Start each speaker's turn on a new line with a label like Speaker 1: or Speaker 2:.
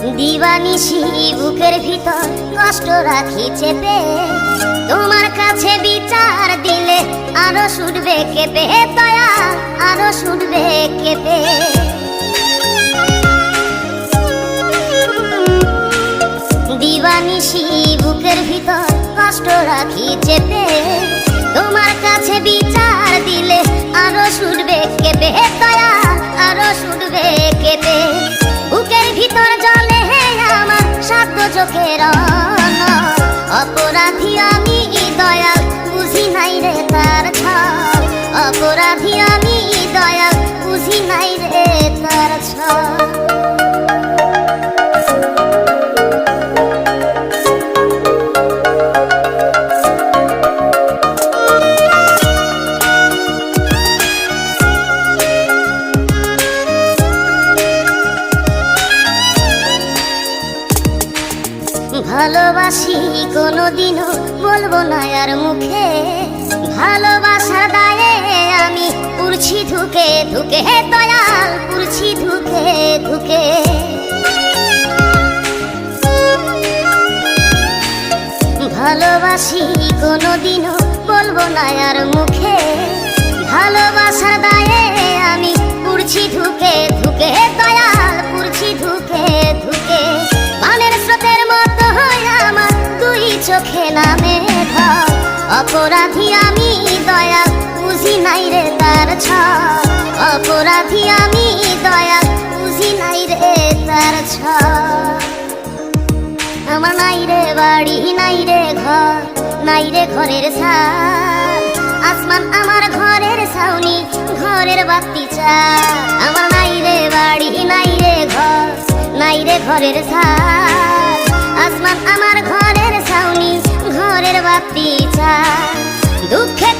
Speaker 1: দিবানিশি বুকের ভিতর কষ্ট রাখি চেপে, তোমার কাছে বিচার দিলে আরো ছুটবে কেঁপে, দয়া আরো ছুটবে কেঁপে। দিবানিশি বুকের ভিতর কষ্ট রাখি চেপে, তোমার কাছে বিচার দিলে আরো ছুটবে কেঁপে, দয়া আরো ছুটবে কেঁপে। বুকের ভিতর জলে আমার সাধ্য চোখের অপরাধী আমি দয়াল, বুঝি নাই রে তার ছল। অপরাধী আমি দয়াল, বুঝি নাই রে তার ছল। ভালোবাসি কোনোদিনও বলবো না আর মুখে, ভালোবাসা দায়ে আমি পুরছি ধুকে ধুকে, দয়াল পুরছি ধুকে ধুকে। ভালোবাসি কোনোদিনও বলবো না আর মুখে, ভালোবাসা দায়ে আমি পুরছি ধুকে ধুকে, দয়াল পুরছি ধুকে ধুকে। পানের স্রোতের মতো হয় আমার দুই চোখে নামে ঢল। অপরাধী আমি দয়াল, বুঝি নাই রে তার ছল। অপরাধী আমি দয়াল, বুঝি নাই রে তার ছল। আমার নাই রে বাড়ি, নাই রে ঘর, নাই রে ঘরের ছাদ। আসমান আমার ঘরের ছাউনি, ঘরের বাতি চাল। আমার নাই রে বাড়ি, নাই রে ঘর, নাই রে ঘরের ছাদ। আসমান আমার ঘরের ছাউনি, ঘরের বাতি চাল। দুঃখে